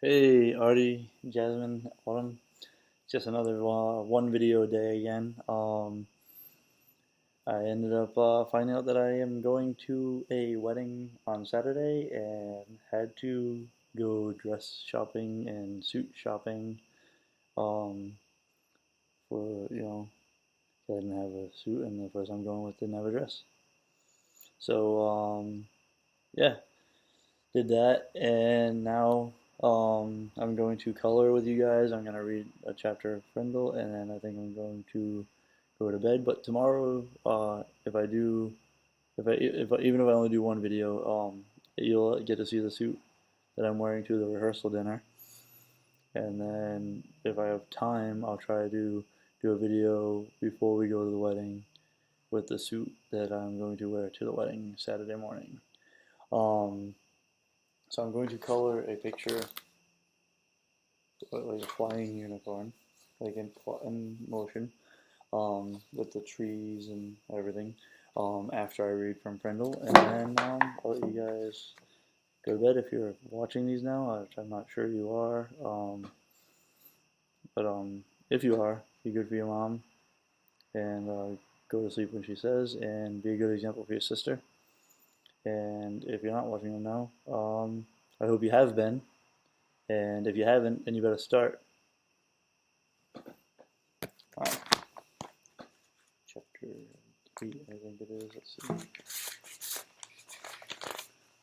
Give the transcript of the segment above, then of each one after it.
Hey, Arty, Jasmine, Autumn. Just another one video a day again. I ended up finding out that I am going to a wedding on Saturday and had to go dress shopping and suit shopping. Um, for 'cause I didn't have a suit and the person I'm going with didn't have a dress. So yeah, did that, and now I'm going to color with you guys. I'm going to read a chapter of Frindle, and then I think I'm going to go to bed. But tomorrow, if I do, if I, even if I only do one video, you'll get to see the suit that I'm wearing to the rehearsal dinner. And then if I have time, I'll try to do a video before we go to the wedding with the suit that I'm going to wear to the wedding Saturday morning. So I'm going to color a picture like a flying unicorn, like in motion, with the trees and everything. After I read from Prindle, and then I'll let you guys go to bed if you're watching these now, which I'm not sure you are. But if you are, be good for your mom, and go to sleep when she says, and be a good example for your sister. And if you're not watching them now, I hope you have been. And if you haven't, then you better start. Alright. Chapter 8, I think it is. Let's see.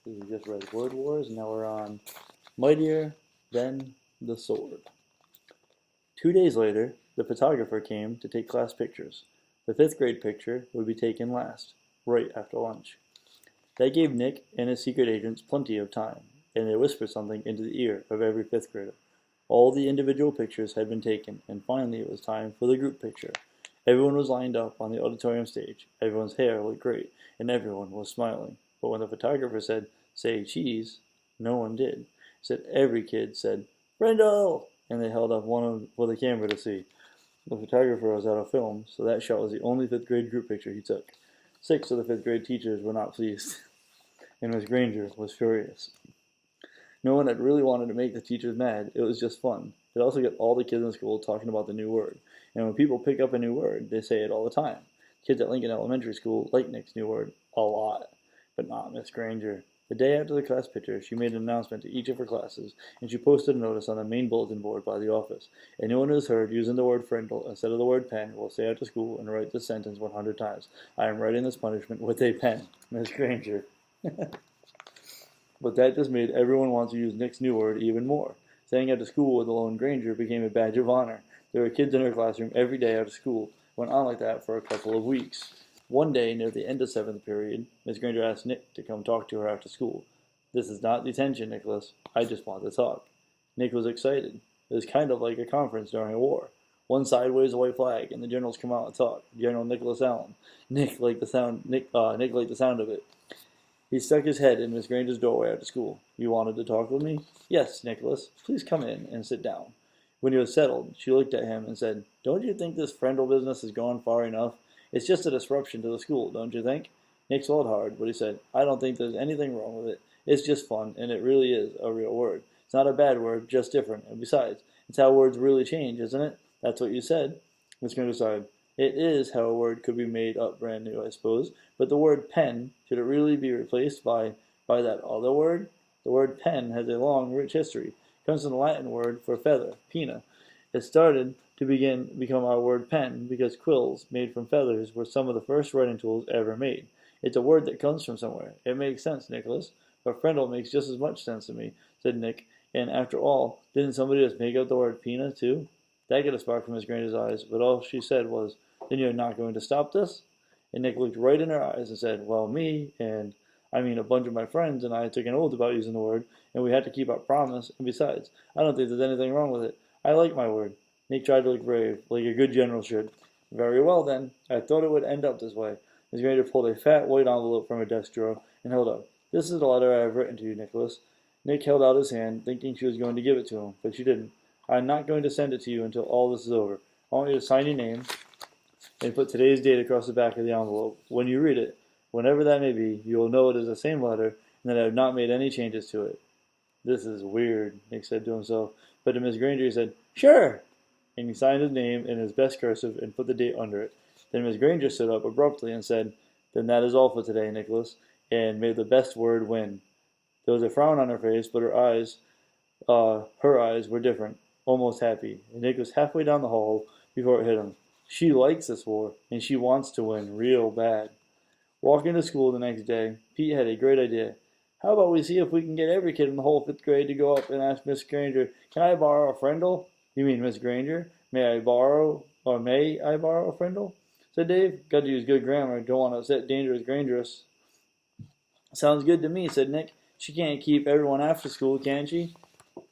We just read Word Wars, and now we're on Mightier Than the Sword. 2 days later, the photographer came to take class pictures. The 5th grade picture would be taken last, right after lunch. That gave Nick and his secret agents plenty of time, and they whispered something into the ear of every 5th grader. All the individual pictures had been taken, and finally it was time for the group picture. Everyone was lined up on the auditorium stage. Everyone's hair looked great, and everyone was smiling. But when the photographer said, "Say cheese," no one did. Said every kid said, "Brindle!" and they held up one for the camera to see. The photographer was out of film, so that shot was the only 5th grade group picture he took. 6 of the 5th grade teachers were not pleased, and Miss Granger was furious. No one had really wanted to make the teachers mad. It was just fun. It also got all the kids in school talking about the new word. And when people pick up a new word, they say it all the time. Kids at Lincoln Elementary School like Nick's new word a lot, but not Miss Granger. The day after the class picture, she made an announcement to each of her classes, and she posted a notice on the main bulletin board by the office. Anyone who is heard using the word frindle instead of the word pen will stay after school and write this sentence 100 times. I am writing this punishment with a pen. Miss Granger. But that just made everyone want to use Nick's new word even more. Staying after school with the lone Granger became a badge of honor. There were kids in her classroom every day after school. Went on like that for a couple of weeks. One day, near the end of 7th period, Miss Granger asked Nick to come talk to her after school. "This is not detention, Nicholas. I just want to talk." Nick was excited. It was kind of like a conference during a war. One side waves a white flag, and the generals come out and talk. General Nicholas Allen. Nick liked the sound of it. He stuck his head in Miss Granger's doorway after school. "You wanted to talk with me?" "Yes, Nicholas. Please come in and sit down." When he was settled, she looked at him and said, "Don't you think this Frendel business has gone far enough? It's just a disruption to the school, don't you think?" Nick swallowed hard, but he said, "I don't think there's anything wrong with it. It's just fun, and it really is a real word. It's not a bad word, just different. And besides, it's how words really change, isn't it?" "That's what you said." Miss Granger sighed. "It is how a word could be made up brand new, I suppose. But the word pen, should it really be replaced by that other word? The word pen has a long, rich history. It comes from the Latin word for feather, pinna. It started to become our word pen because quills made from feathers were some of the first writing tools ever made. It's a word that comes from somewhere. It makes sense, Nicholas. But Frendel makes just as much sense to me," said Nick. "And after all, didn't somebody just make up the word pinna, too?" That got a spark from Miss Granger's eyes, but all she said was, "Then you're not going to stop this?" And Nick looked right in her eyes and said, "Well, a bunch of my friends and I took an oath about using the word, and we had to keep our promise, and besides, I don't think there's anything wrong with it. I like my word." Nick tried to look brave, like a good general should. "Very well, then. I thought it would end up this way." Miss Granger pulled a fat white envelope from her desk drawer and held up. "This is the letter I have written to you, Nicholas." Nick held out his hand, thinking she was going to give it to him, but she didn't. "I'm not going to send it to you until all this is over. I want you to sign your name and put today's date across the back of the envelope. When you read it, whenever that may be, you will know it is the same letter and that I have not made any changes to it." This is weird, Nick said to himself. But to Miss Granger he said, "Sure!" And he signed his name in his best cursive and put the date under it. Then Miss Granger stood up abruptly and said, "Then that is all for today, Nicholas, and may the best word win." There was a frown on her face, but her eyes were different, almost happy, and Nick was halfway down the hall before it hit him. She likes this war, and she wants to win real bad. Walking to school the next day, Pete had a great idea. "How about we see if we can get every kid in the whole 5th grade to go up and ask Miss Granger, 'Can I borrow a friendle?'" "You mean Miss Granger? May I borrow a friendle?" said Dave. "Got to use good grammar. Don't want to upset Dangerous. "Sounds good to me," said Nick. "She can't keep everyone after school, can she?"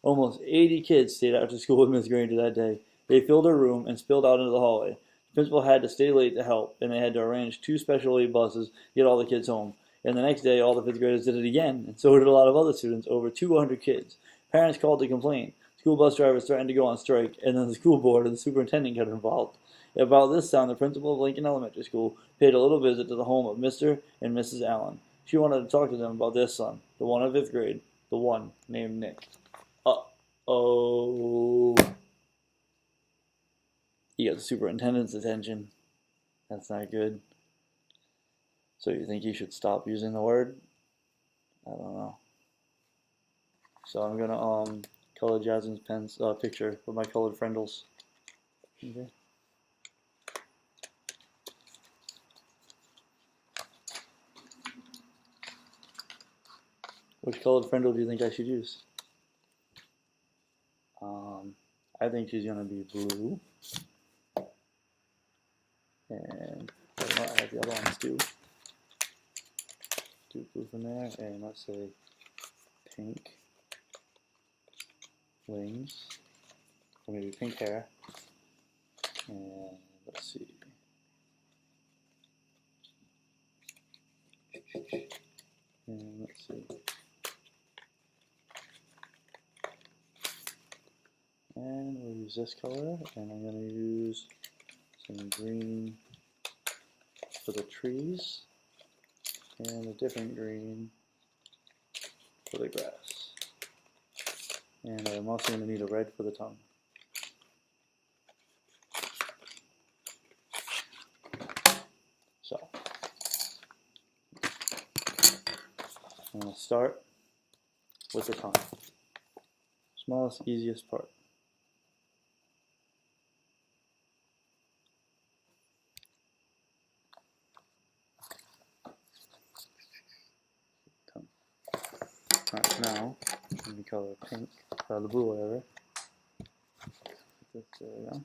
Almost 80 kids stayed after school with Miss Granger that day. They filled her room and spilled out into the hallway. The principal had to stay late to help, and they had to arrange 2 special aid buses to get all the kids home. And the next day, all the 5th graders did it again, and so did a lot of other students, over 200 kids. Parents called to complain. School bus drivers threatened to go on strike, and then the school board and the superintendent got involved. At about this time, the principal of Lincoln Elementary School paid a little visit to the home of Mr. and Mrs. Allen. She wanted to talk to them about their son, the one in 5th grade, the one named Nick. Uh-oh. He got the superintendent's attention. That's not good. So you think you should stop using the word? I don't know. So I'm gonna color Jasmine's picture with my colored friendles. Okay. Which colored friendle do you think I should use? I think she's gonna be blue. And I have the other ones too. Do blue from there, and let's say pink wings, or maybe pink hair, and let's see. And let's see. And we'll use this color, and I'm going to use some green for the trees, and a different green for the grass. And I'm also going to need a red for the tongue. So, I'm going to start with the tongue. Smallest, easiest part. Alright, now let me color pink, or the blue, whatever. There we go.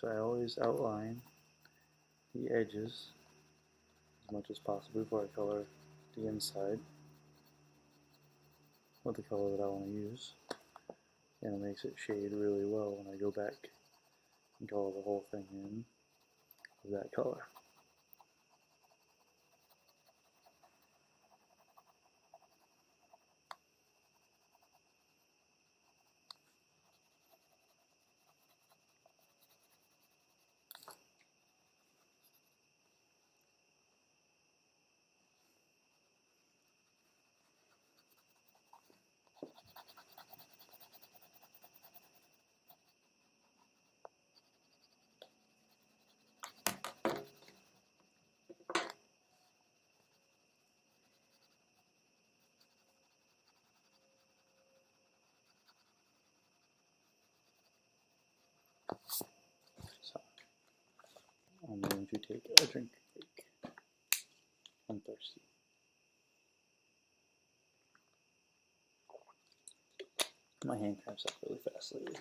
So I always outline the edges as much as possible before I color the inside with the color that I want to use, and it makes it shade really well when I go back and color the whole thing in of that color. So I'm going to take a drink break. I'm thirsty. My hand cramps up really fast lately.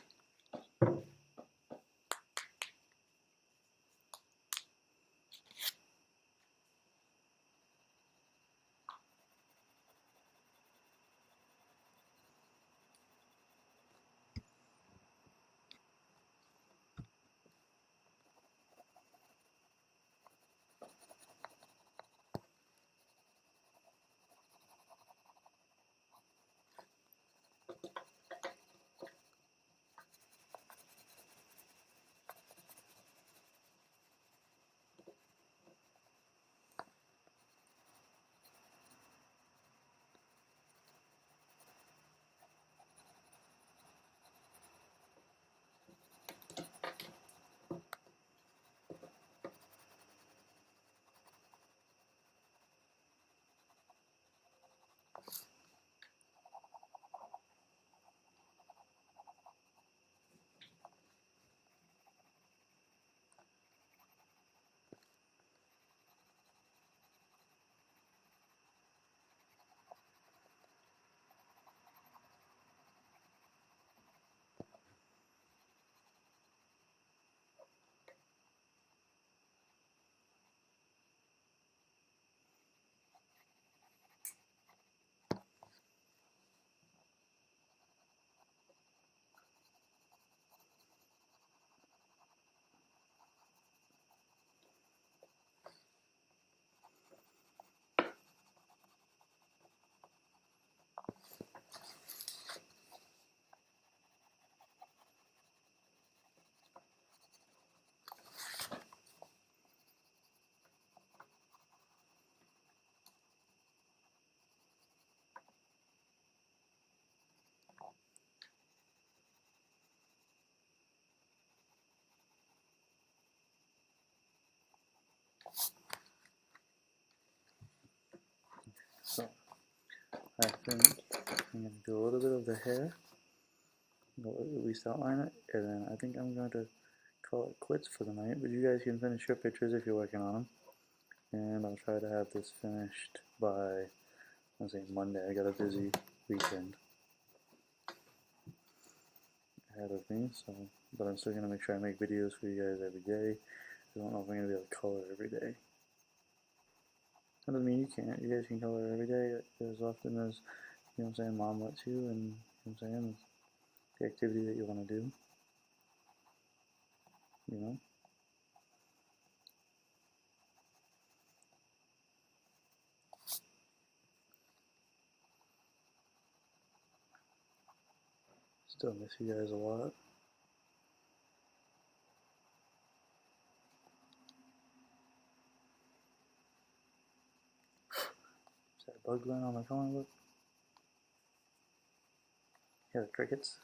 So I think I'm going to do a little bit of the hair, at least outline it, and then I think I'm going to call it quits for the night, but you guys can finish your pictures if you're working on them, and I'll try to have this finished by, I'll say Monday. I got a busy weekend ahead of me, so, but I'm still going to make sure I make videos for you guys every day. I don't know if I'm going to be able to color every day. That doesn't mean you can't. You guys can color every day as often as, you know what I'm saying, mom lets you, and you know what I'm saying, the activity that you want to do, you know. Still miss you guys a lot. Is that a bug line on my phone? Look. Yeah, the crickets.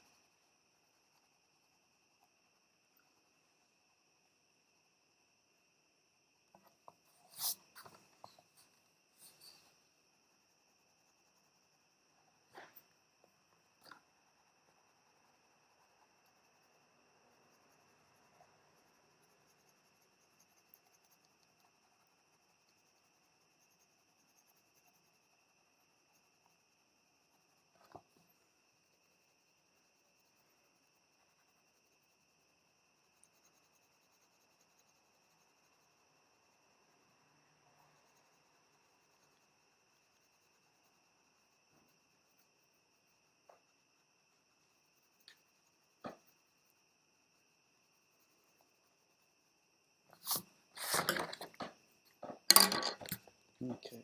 Okay,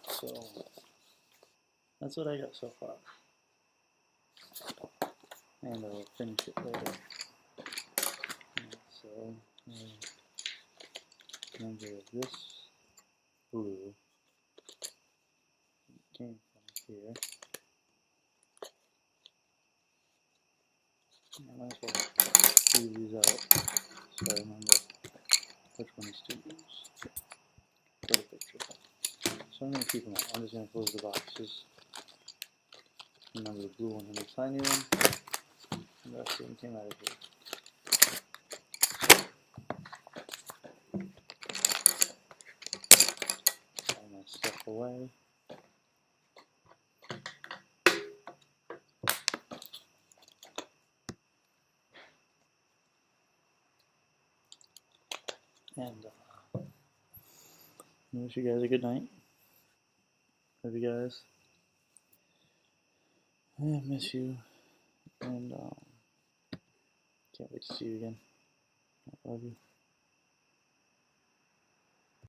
so that's what I got so far, and I'll finish it later. So, remember this blue came from here. I might as well leave these out so I remember which ones to use for the picture. So I'm going to keep them out. I'm just going to close the boxes. Remember the blue one and the tiny one. And the rest of them came out of here. All my stuff away. And I wish you guys a good night. Love you guys. I miss you. And can't wait to see you again. I love you.